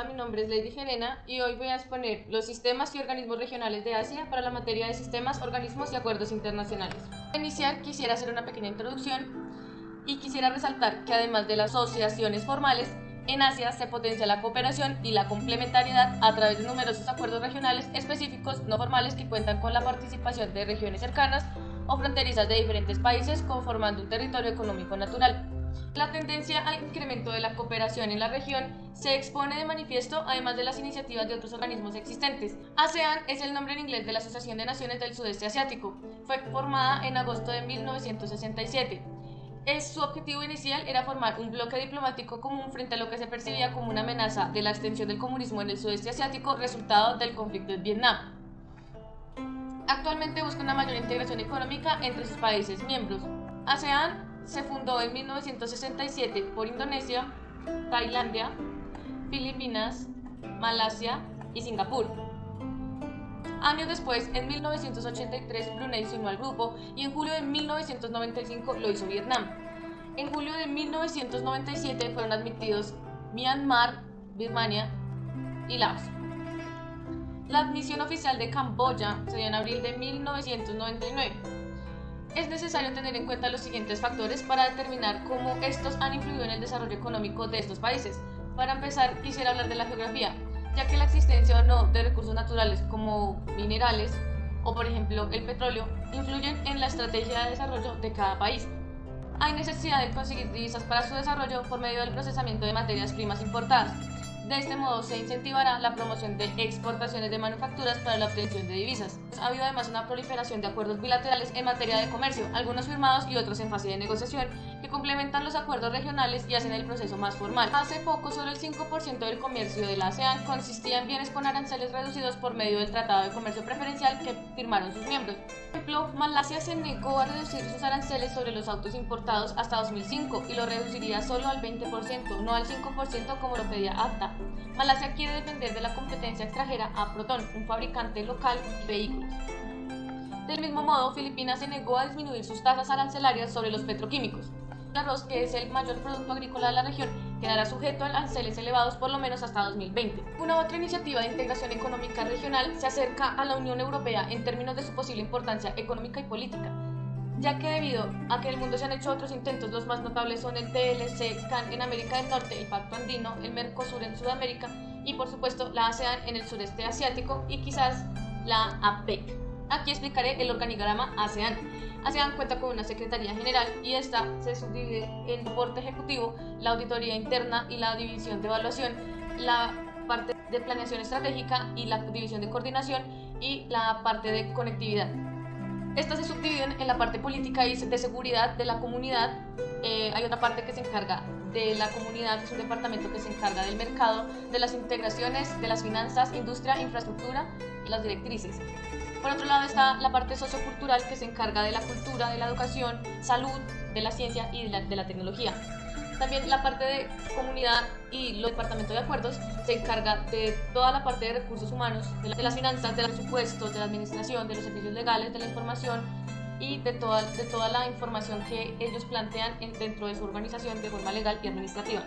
Hola, mi nombre es Lady Helena y hoy voy a exponer los sistemas y organismos regionales de Asia para la materia de sistemas, organismos y acuerdos internacionales. Para iniciar, quisiera hacer una pequeña introducción y quisiera resaltar que además de las asociaciones formales, en Asia se potencia la cooperación y la complementariedad a través de numerosos acuerdos regionales específicos no formales que cuentan con la participación de regiones cercanas o fronterizas de diferentes países conformando un territorio económico natural. La tendencia al incremento de la cooperación en la región se expone de manifiesto además de las iniciativas de otros organismos existentes. ASEAN es el nombre en inglés de la Asociación de Naciones del Sudeste Asiático. Fue formada en agosto de 1967. Su objetivo inicial era formar un bloque diplomático común frente a lo que se percibía como una amenaza de la extensión del comunismo en el sudeste asiático resultado del conflicto en Vietnam. Actualmente busca una mayor integración económica entre sus países miembros. ASEAN se fundó en 1967 por Indonesia, Tailandia, Filipinas, Malasia y Singapur. Años después, en 1983, Brunei se unió al grupo y en julio de 1995 lo hizo Vietnam. En julio de 1997 fueron admitidos Myanmar, Birmania y Laos. La admisión oficial de Camboya se dio en abril de 1999. Es necesario tener en cuenta los siguientes factores para determinar cómo estos han influido en el desarrollo económico de estos países. Para empezar, quisiera hablar de la geografía, ya que la existencia o no de recursos naturales como minerales o por ejemplo el petróleo influyen en la estrategia de desarrollo de cada país. Hay necesidad de conseguir divisas para su desarrollo por medio del procesamiento de materias primas importadas. De este modo se incentivará la promoción de exportaciones de manufacturas para la obtención de divisas. Ha habido además una proliferación de acuerdos bilaterales en materia de comercio, algunos firmados y otros en fase de negociación, que complementan los acuerdos regionales y hacen el proceso más formal. Hace poco, solo el 5% del comercio de la ASEAN consistía en bienes con aranceles reducidos por medio del Tratado de Comercio Preferencial que firmaron sus miembros. Por ejemplo, Malasia se negó a reducir sus aranceles sobre los autos importados hasta 2005 y lo reduciría solo al 20%, no al 5% como lo pedía ACTA. Malasia quiere depender de la competencia extranjera a Proton, un fabricante local de vehículos. Del mismo modo, Filipinas se negó a disminuir sus tasas arancelarias sobre los petroquímicos. El arroz, que es el mayor producto agrícola de la región, quedará sujeto a aranceles elevados por lo menos hasta 2020. Una otra iniciativa de integración económica regional se acerca a la Unión Europea en términos de su posible importancia económica y política, ya que debido a que en el mundo se han hecho otros intentos, los más notables son el TLC-CAN en América del Norte, el Pacto Andino, el Mercosur en Sudamérica y por supuesto la ASEAN en el sureste asiático y quizás la APEC. Aquí explicaré el organigrama ASEAN. ASEAN cuenta con una Secretaría General y esta se subdivide en soporte ejecutivo, la auditoría interna y la división de evaluación, la parte de planeación estratégica y la división de coordinación y la parte de conectividad. Estas se subdividen en la parte política y de seguridad de la comunidad. Hay otra parte que se encarga de la comunidad, que es un departamento que se encarga del mercado, de las integraciones, de las finanzas, industria, infraestructura y las directrices. Por otro lado está la parte sociocultural que se encarga de la cultura, de la educación, salud, de la ciencia y de la tecnología. También la parte de comunidad y los departamentos de acuerdos se encarga de toda la parte de recursos humanos, de las finanzas, de los presupuestos, de la administración, de los servicios legales, de la información y de toda la información que ellos plantean dentro de su organización de forma legal y administrativa.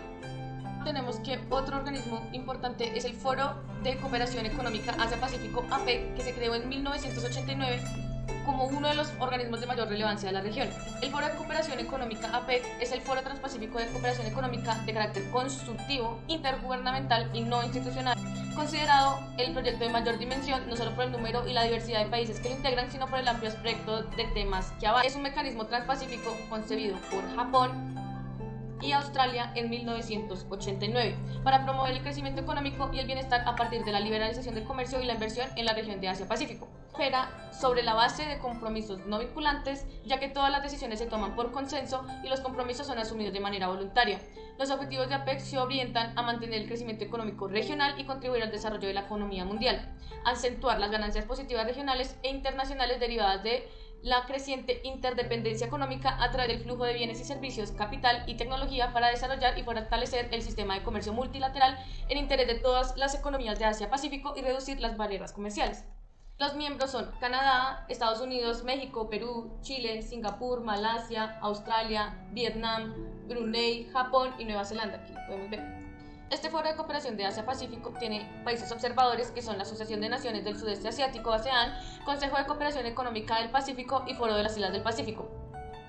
Tenemos que otro organismo importante es el Foro de Cooperación Económica Asia-Pacífico APEC, que se creó en 1989 como uno de los organismos de mayor relevancia de la región. El Foro de Cooperación Económica APEC es el Foro Transpacífico de Cooperación Económica de carácter consultivo, intergubernamental y no institucional, considerado el proyecto de mayor dimensión no solo por el número y la diversidad de países que lo integran, sino por el amplio espectro de temas que abarca. Es un mecanismo transpacífico concebido por Japón y Australia en 1989 para promover el crecimiento económico y el bienestar a partir de la liberalización del comercio y la inversión en la región de Asia-Pacífico. Opera sobre la base de compromisos no vinculantes, ya que todas las decisiones se toman por consenso y los compromisos son asumidos de manera voluntaria. Los objetivos de APEC se orientan a mantener el crecimiento económico regional y contribuir al desarrollo de la economía mundial, acentuar las ganancias positivas regionales e internacionales derivadas de la creciente interdependencia económica a través del flujo de bienes y servicios, capital y tecnología para desarrollar y fortalecer el sistema de comercio multilateral en interés de todas las economías de Asia-Pacífico y reducir las barreras comerciales. Los miembros son Canadá, Estados Unidos, México, Perú, Chile, Singapur, Malasia, Australia, Vietnam, Brunei, Japón y Nueva Zelanda. Aquí podemos ver. Este foro de cooperación de Asia-Pacífico tiene países observadores que son la Asociación de Naciones del Sudeste Asiático, ASEAN, Consejo de Cooperación Económica del Pacífico y Foro de las Islas del Pacífico.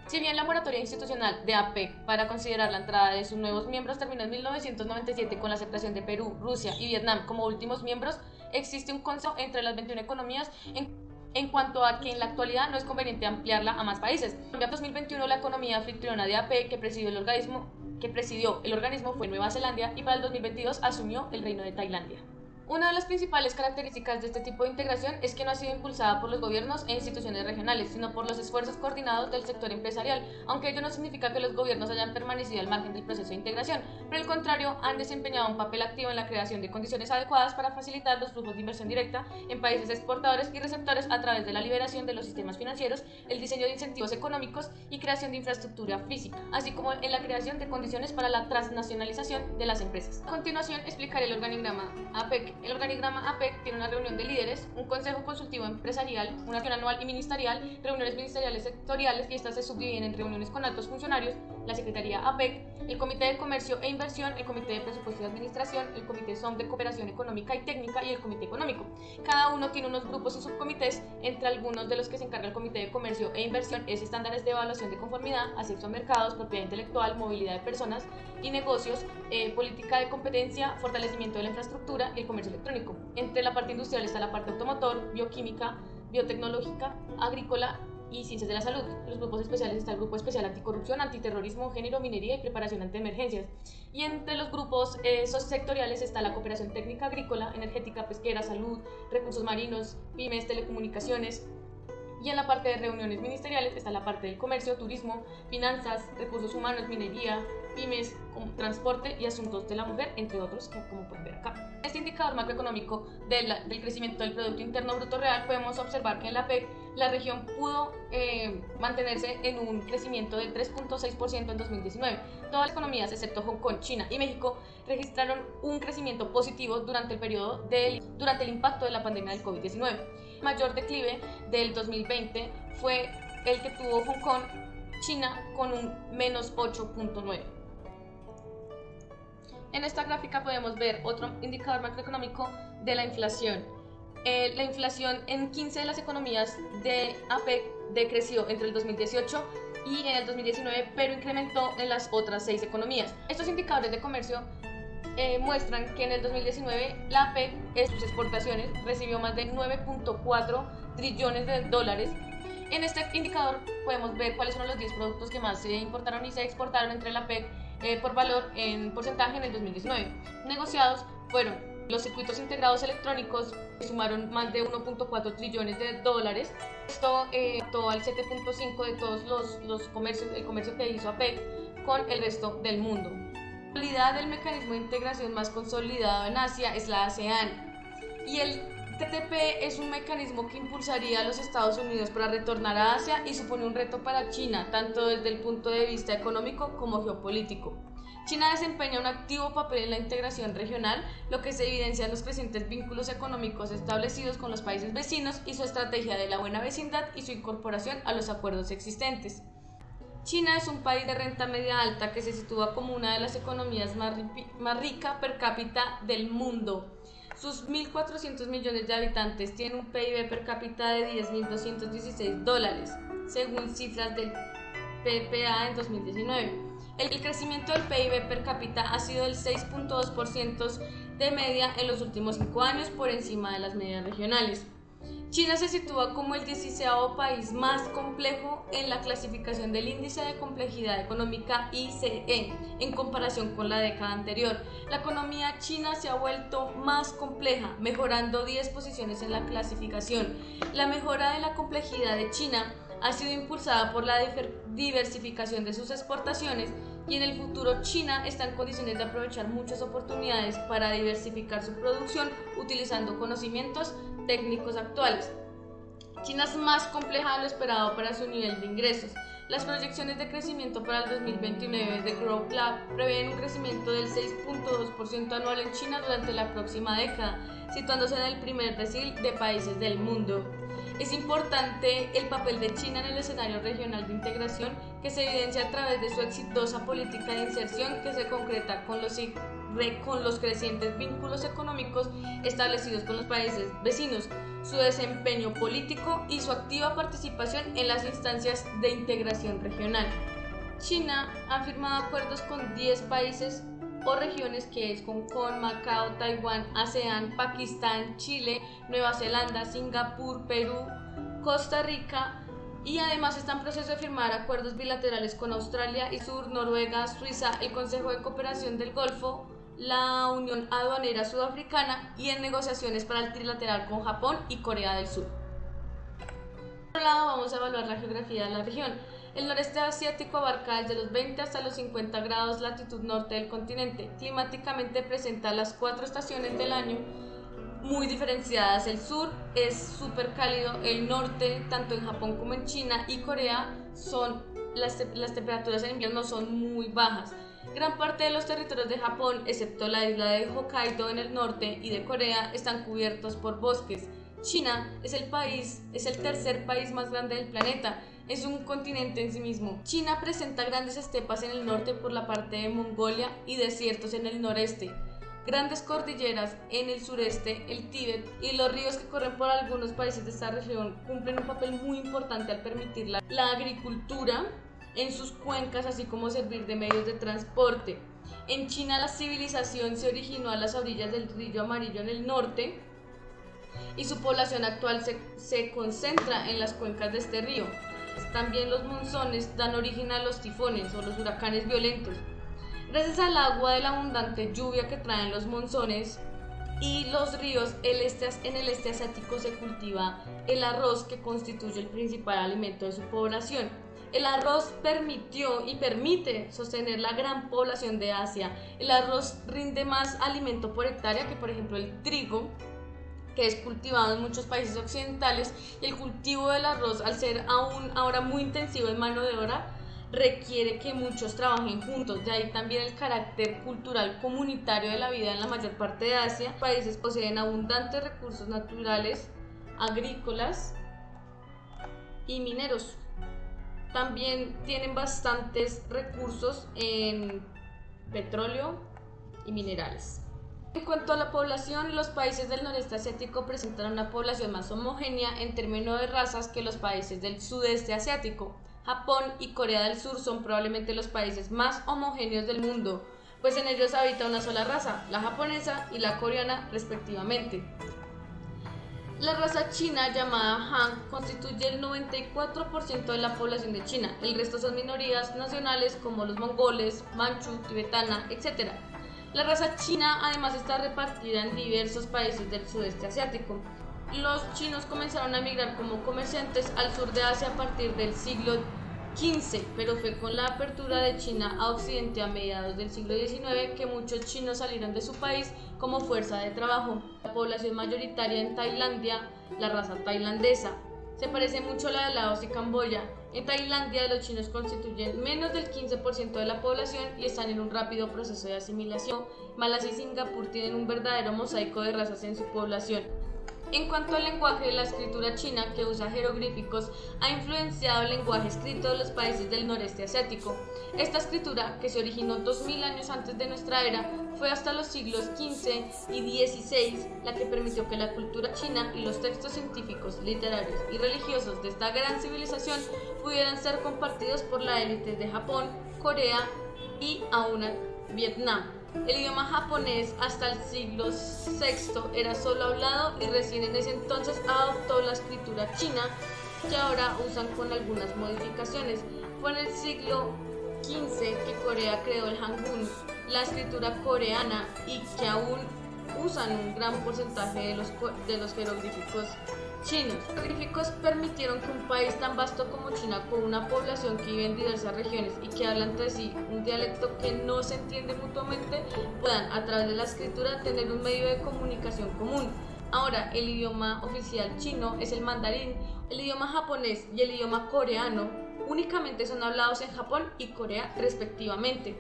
Si bien la moratoria institucional de APEC para considerar la entrada de sus nuevos miembros terminó en 1997 con la aceptación de Perú, Rusia y Vietnam como últimos miembros, existe un consenso entre las 21 economías en cuanto a que en la actualidad no es conveniente ampliarla a más países. En 2021 la economía anfitriona de APEC que presidió el organismo fue Nueva Zelanda y para el 2022 asumió el Reino de Tailandia. Una de las principales características de este tipo de integración es que no ha sido impulsada por los gobiernos e instituciones regionales, sino por los esfuerzos coordinados del sector empresarial, aunque ello no significa que los gobiernos hayan permanecido al margen del proceso de integración, pero al contrario, han desempeñado un papel activo en la creación de condiciones adecuadas para facilitar los flujos de inversión directa en países exportadores y receptores a través de la liberación de los sistemas financieros, el diseño de incentivos económicos y creación de infraestructura física, así como en la creación de condiciones para la transnacionalización de las empresas. A continuación, explicaré el organigrama APEC. El organigrama APEC tiene una reunión de líderes, un consejo consultivo empresarial, una reunión anual y ministerial, reuniones ministeriales sectoriales y estas se subdividen en reuniones con altos funcionarios, la Secretaría APEC, el Comité de Comercio e Inversión, el Comité de Presupuesto y Administración, el Comité SOM de Cooperación Económica y Técnica y el Comité Económico. Cada uno tiene unos grupos y subcomités, entre algunos de los que se encarga el Comité de Comercio e Inversión es estándares de evaluación de conformidad, acceso a mercados, propiedad intelectual, movilidad de personas y negocios, política de competencia, fortalecimiento de la infraestructura y el comercio electrónico. Entre la parte industrial está la parte automotor, bioquímica, biotecnológica, agrícola y ciencias de la salud. En los grupos especiales está el Grupo Especial Anticorrupción, Antiterrorismo, Género, Minería y Preparación ante Emergencias. Y entre los grupos sectoriales está la Cooperación Técnica Agrícola, Energética, Pesquera, Salud, Recursos Marinos, Pymes, Telecomunicaciones. Y en la parte de reuniones ministeriales está la parte del comercio, turismo, finanzas, recursos humanos, minería, pymes, transporte y asuntos de la mujer, entre otros, como pueden ver acá. En este indicador macroeconómico del crecimiento del Producto Interno Bruto Real podemos observar que en la PEC la región pudo mantenerse en un crecimiento del 3.6% en 2019. Todas las economías, excepto Hong Kong, China y México, registraron un crecimiento positivo durante el impacto de la pandemia del COVID-19. El mayor declive del 2020 fue el que tuvo Hong Kong, China, con un menos 8.9%. En esta gráfica podemos ver otro indicador macroeconómico de la inflación. La inflación en 15 de las economías de APEC decreció entre el 2018 y en el 2019, pero incrementó en las otras 6 economías. Estos indicadores de comercio muestran que en el 2019 la APEC en sus exportaciones recibió más de 9.4 trillones de dólares. En este indicador podemos ver cuáles son los 10 productos que más se importaron y se exportaron entre la APEC por valor en porcentaje en el 2019. Negociados fueron los circuitos integrados electrónicos, que sumaron más de 1.4 trillones de dólares. Esto afectó al 7.5% de todos el comercio que hizo APEC con el resto del mundo. La realidad del mecanismo de integración más consolidado en Asia es la ASEAN, y el TTP es un mecanismo que impulsaría a los Estados Unidos para retornar a Asia y supone un reto para China, tanto desde el punto de vista económico como geopolítico. China desempeña un activo papel en la integración regional, lo que se evidencia en los crecientes vínculos económicos establecidos con los países vecinos y su estrategia de la buena vecindad y su incorporación a los acuerdos existentes. China es un país de renta media alta que se sitúa como una de las economías más ricas per cápita del mundo. Sus 1.400 millones de habitantes tienen un PIB per cápita de $10.216, según cifras del PPA en 2019. El crecimiento del PIB per cápita ha sido del 6.2% de media en los últimos 5 años, por encima de las medias regionales. China se sitúa como el 16º país más complejo en la clasificación del índice de complejidad económica ICE en comparación con la década anterior. La economía china se ha vuelto más compleja, mejorando 10 posiciones en la clasificación. La mejora de la complejidad de China ha sido impulsada por la diversificación de sus exportaciones, y en el futuro China está en condiciones de aprovechar muchas oportunidades para diversificar su producción utilizando conocimientos técnicos actuales. China es más compleja de lo esperado para su nivel de ingresos. Las proyecciones de crecimiento para el 2029 de Growth Lab prevén un crecimiento del 6.2% anual en China durante la próxima década, situándose en el primer decil de países del mundo. Es importante el papel de China en el escenario regional de integración, que se evidencia a través de su exitosa política de inserción que se concreta con los con los crecientes vínculos económicos establecidos con los países vecinos, su desempeño político y su activa participación en las instancias de integración regional. China ha firmado acuerdos con 10 países o regiones, que es con Macao, Taiwán, ASEAN, Pakistán, Chile, Nueva Zelanda, Singapur, Perú, Costa Rica, y además está en proceso de firmar acuerdos bilaterales con Australia y Sur, Noruega, Suiza, el Consejo de Cooperación del Golfo, la Unión Aduanera Sudafricana, y en negociaciones para el trilateral con Japón y Corea del Sur. Por otro lado, vamos a evaluar la geografía de la región. El noreste asiático abarca desde los 20 hasta los 50 grados latitud norte del continente. Climáticamente presenta las 4 estaciones del año muy diferenciadas. El sur es súper cálido, el norte, tanto en Japón como en China y Corea, las temperaturas en invierno son muy bajas. Gran parte de los territorios de Japón, excepto la isla de Hokkaido en el norte y de Corea, están cubiertos por bosques. China es el tercer país más grande del planeta. Es un continente en sí mismo. China presenta grandes estepas en el norte por la parte de Mongolia y desiertos en el noreste, grandes cordilleras en el sureste, el Tíbet, y los ríos que corren por algunos países de esta región cumplen un papel muy importante al permitir la agricultura en sus cuencas, así como servir de medios de transporte. En China la civilización se originó a las orillas del río Amarillo en el norte y su población actual se concentra en las cuencas de este río. También los monzones dan origen a los tifones o los huracanes violentos. Gracias al agua de la abundante lluvia que traen los monzones y los ríos, en el este asiático se cultiva el arroz, que constituye el principal alimento de su población. El arroz permitió y permite sostener la gran población de Asia. El arroz rinde más alimento por hectárea que, por ejemplo, el trigo, que es cultivado en muchos países occidentales, y el cultivo del arroz, al ser aún ahora muy intensivo en mano de obra, requiere que muchos trabajen juntos. De ahí también el carácter cultural comunitario de la vida en la mayor parte de Asia. Los países poseen abundantes recursos naturales, agrícolas y mineros. También tienen bastantes recursos en petróleo y minerales. En cuanto a la población, los países del noreste asiático presentan una población más homogénea en términos de razas que los países del sudeste asiático. Japón y Corea del Sur son probablemente los países más homogéneos del mundo, pues en ellos habita una sola raza, la japonesa y la coreana respectivamente. La raza china, llamada Han, constituye el 94% de la población de China. El resto son minorías nacionales como los mongoles, manchú, tibetana, etc. La raza china además está repartida en diversos países del sudeste asiático. Los chinos comenzaron a migrar como comerciantes al sur de Asia a partir del siglo XV, pero fue con la apertura de China a Occidente a mediados del siglo XIX que muchos chinos salieron de su país como fuerza de trabajo. La población mayoritaria en Tailandia, la raza tailandesa, se parece mucho a la de Laos y Camboya. En Tailandia los chinos constituyen menos del 15% de la población y están en un rápido proceso de asimilación. Malasia y Singapur tienen un verdadero mosaico de razas en su población. En cuanto al lenguaje, la escritura china, que usa jeroglíficos, ha influenciado el lenguaje escrito de los países del noreste asiático. Esta escritura, que se originó 2000 años antes de nuestra era, fue hasta los siglos XV y XVI la que permitió que la cultura china y los textos científicos, literarios y religiosos de esta gran civilización pudieran ser compartidos por la élite de Japón, Corea y aún Vietnam. El idioma japonés hasta el siglo VI era solo hablado y recién en ese entonces adoptó la escritura china, que ahora usan con algunas modificaciones. Fue en el siglo XV que Corea creó el Hangul, la escritura coreana, y que aún usan un gran porcentaje de los jeroglíficos chinos. Los jeroglíficos permitieron que un país tan vasto como China, con una población que vive en diversas regiones y que habla entre sí un dialecto que no se entiende mutuamente, puedan a través de la escritura tener un medio de comunicación común. Ahora, el idioma oficial chino es el mandarín. El idioma japonés y el idioma coreano únicamente son hablados en Japón y Corea respectivamente.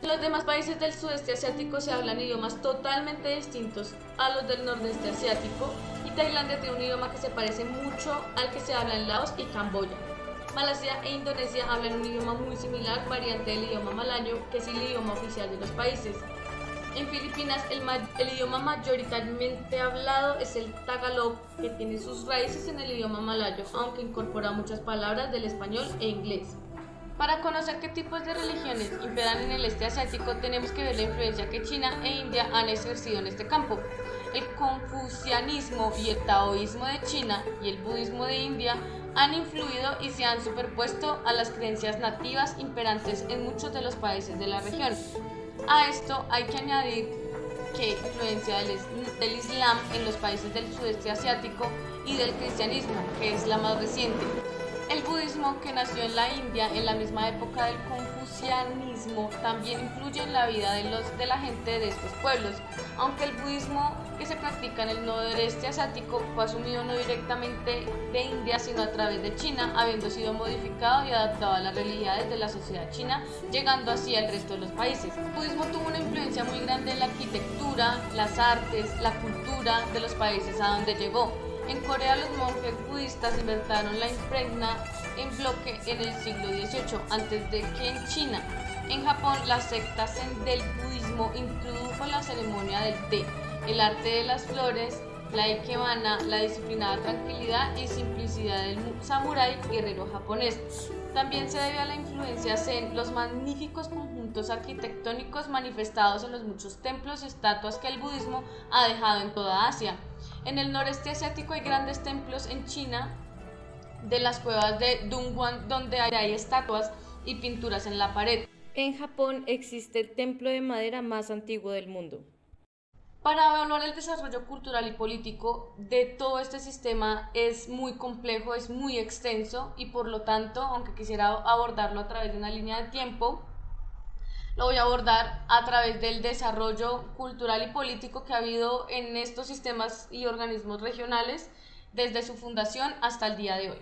En los demás países del sudeste asiático se hablan idiomas totalmente distintos a los del nordeste asiático, y Tailandia tiene un idioma que se parece mucho al que se habla en Laos y Camboya. Malasia e Indonesia hablan un idioma muy similar, variante del idioma malayo, que es el idioma oficial de los países. En Filipinas el idioma mayoritariamente hablado es el tagalog, que tiene sus raíces en el idioma malayo, aunque incorpora muchas palabras del español e inglés. Para conocer qué tipos de religiones imperan en el este asiático, tenemos que ver la influencia que China e India han ejercido en este campo. El confucianismo y el taoísmo de China y el budismo de India han influido y se han superpuesto a las creencias nativas imperantes en muchos de los países de la región. A esto hay que añadir que influencia del Islam en los países del sudeste asiático y del cristianismo, que es la más reciente. El budismo, que nació en la India en la misma época del confucianismo, también influye en la vida de la gente de estos pueblos, aunque el budismo que se practica en el nordeste asiático fue asumido no directamente de India, sino a través de China, habiendo sido modificado y adaptado a las realidades de la sociedad china, llegando así al resto de los países. El budismo tuvo una influencia muy grande en la arquitectura, las artes, la cultura de los países a donde llegó. En Corea los monjes budistas inventaron la impregna en bloque en el siglo XVIII, antes de que en China. En Japón, la secta Zen del budismo introdujo la ceremonia del té, el arte de las flores, la ikebana, la disciplinada tranquilidad y simplicidad del samurái guerrero japonés. También se debe a la influencia zen los magníficos conjuntos arquitectónicos manifestados en los muchos templos y estatuas que el budismo ha dejado en toda Asia. En el noreste asiático hay grandes templos en China, de las cuevas de Dongguan, donde hay estatuas y pinturas en la pared. En Japón existe el templo de madera más antiguo del mundo. Para evaluar el desarrollo cultural y político de todo este sistema es muy complejo, es muy extenso y por lo tanto, aunque quisiera abordarlo a través de una línea de tiempo, lo voy a abordar a través del desarrollo cultural y político que ha habido en estos sistemas y organismos regionales desde su fundación hasta el día de hoy.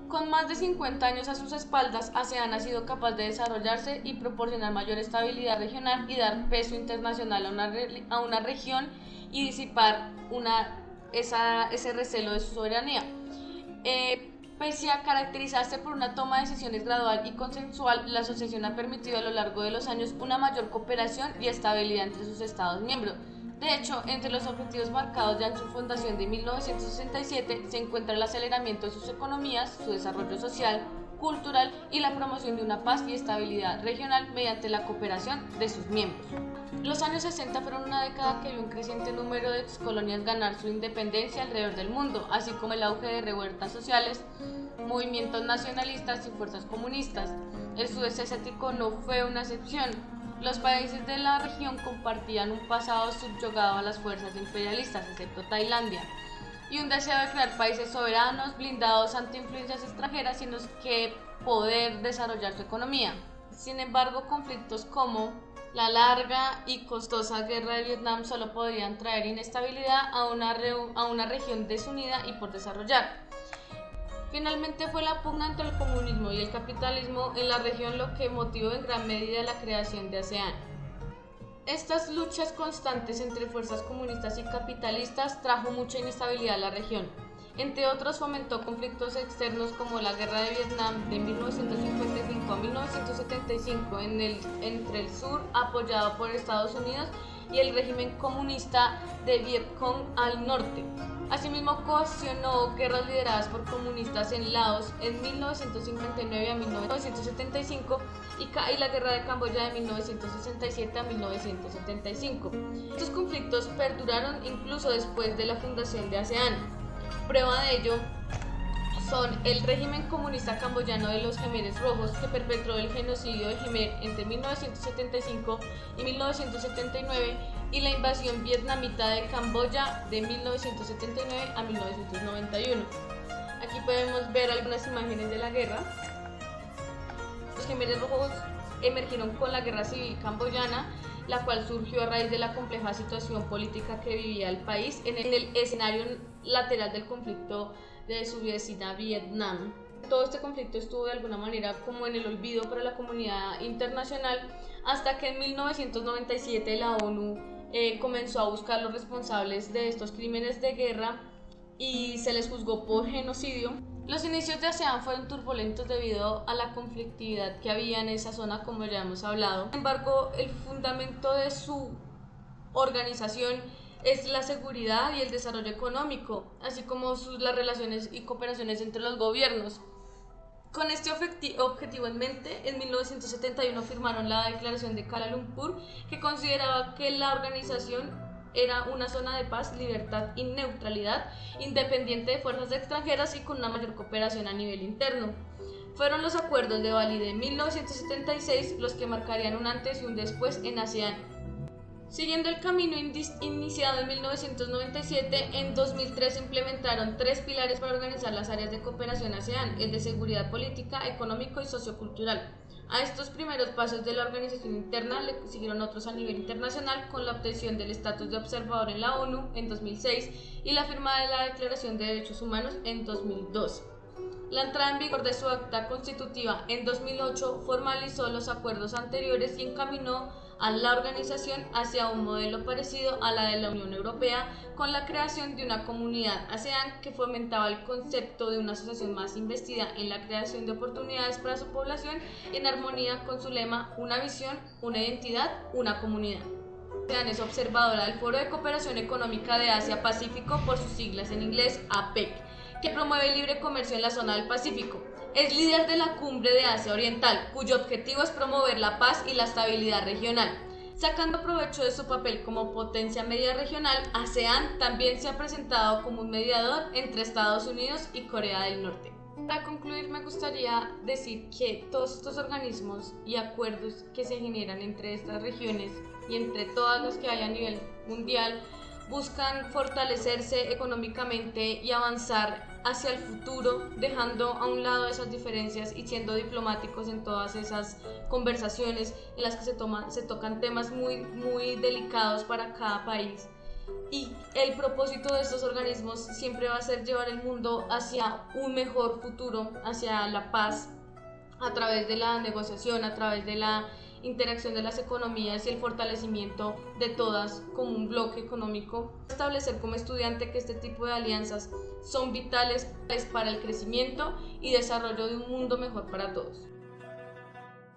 Con más de 50 años a sus espaldas, ASEAN ha sido capaz de desarrollarse y proporcionar mayor estabilidad regional y dar peso internacional a una región y disipar ese recelo de su soberanía. Pese a caracterizarse por una toma de decisiones gradual y consensual, la asociación ha permitido a lo largo de los años una mayor cooperación y estabilidad entre sus Estados miembros. De hecho, entre los objetivos marcados ya en su fundación de 1967 se encuentra el aceleramiento de sus economías, su desarrollo social, cultural y la promoción de una paz y estabilidad regional mediante la cooperación de sus miembros. Los años 60 fueron una década que vio un creciente número de excolonias ganar su independencia alrededor del mundo, así como el auge de revueltas sociales, movimientos nacionalistas y fuerzas comunistas. El sudeste asiático no fue una excepción. Los países de la región compartían un pasado subyugado a las fuerzas imperialistas, excepto Tailandia, y un deseo de crear países soberanos, blindados ante influencias extranjeras y en los que poder desarrollar su economía. Sin embargo, conflictos como la larga y costosa guerra de Vietnam solo podrían traer inestabilidad a una región desunida y por desarrollar. Finalmente fue la pugna entre el comunismo y el capitalismo en la región lo que motivó en gran medida la creación de ASEAN. Estas luchas constantes entre fuerzas comunistas y capitalistas trajo mucha inestabilidad a la región. Entre otros, fomentó conflictos externos como la Guerra de Vietnam de 1955 a 1975 entre el sur, apoyado por Estados Unidos, y el régimen comunista de Vietcong al norte. Asimismo, ocasionó guerras lideradas por comunistas en Laos en 1959 a 1975 y la Guerra de Camboya de 1967 a 1975. Estos conflictos perduraron incluso después de la fundación de ASEAN. Prueba de ello son el régimen comunista camboyano de los Jemeres Rojos, que perpetró el genocidio de Jemer entre 1975 y 1979, y la invasión vietnamita de Camboya de 1979 a 1991. Aquí podemos ver algunas imágenes de la guerra. Los Jemeres Rojos emergieron con la guerra civil camboyana, la cual surgió a raíz de la compleja situación política que vivía el país en el escenario lateral del conflicto de su vecina Vietnam. Todo este conflicto estuvo de alguna manera como en el olvido para la comunidad internacional, hasta que en 1997 la ONU comenzó a buscar los responsables de estos crímenes de guerra y se les juzgó por genocidio. Los inicios de ASEAN fueron turbulentos debido a la conflictividad que había en esa zona, como ya hemos hablado. Sin embargo, el fundamento de su organización es la seguridad y el desarrollo económico, así como las relaciones y cooperaciones entre los gobiernos. Con este objetivo en mente, en 1971 firmaron la Declaración de Kuala Lumpur, que consideraba que la organización era una zona de paz, libertad y neutralidad, independiente de fuerzas extranjeras y con una mayor cooperación a nivel interno. Fueron los acuerdos de Bali de 1976 los que marcarían un antes y un después en ASEAN. Siguiendo el camino iniciado en 1997, en 2003 se implementaron 3 pilares para organizar las áreas de cooperación ASEAN, el de seguridad política, económico y sociocultural. A estos primeros pasos de la organización interna le siguieron otros a nivel internacional, con la obtención del estatus de observador en la ONU en 2006 y la firma de la Declaración de Derechos Humanos en 2002. La entrada en vigor de su acta constitutiva en 2008 formalizó los acuerdos anteriores y encaminó a la organización hacia un modelo parecido a la de la Unión Europea, con la creación de una comunidad ASEAN que fomentaba el concepto de una asociación más investida en la creación de oportunidades para su población, en armonía con su lema "Una visión, una identidad, una comunidad". ASEAN es observadora del Foro de Cooperación Económica de Asia-Pacífico, por sus siglas en inglés APEC, que promueve el libre comercio en la zona del Pacífico. Es líder de la Cumbre de Asia Oriental, cuyo objetivo es promover la paz y la estabilidad regional. Sacando provecho de su papel como potencia media regional, ASEAN también se ha presentado como un mediador entre Estados Unidos y Corea del Norte. Para concluir, me gustaría decir que todos estos organismos y acuerdos que se generan entre estas regiones y entre todas las que hay a nivel mundial buscan fortalecerse económicamente y avanzar hacia el futuro, dejando a un lado esas diferencias y siendo diplomáticos en todas esas conversaciones en las que se tocan temas muy delicados para cada país. Y el propósito de estos organismos siempre va a ser llevar el mundo hacia un mejor futuro, hacia la paz, a través de la negociación, a través de la interacción de las economías y el fortalecimiento de todas como un bloque económico. Establecer como estudiante que este tipo de alianzas son vitales para el crecimiento y desarrollo de un mundo mejor para todos.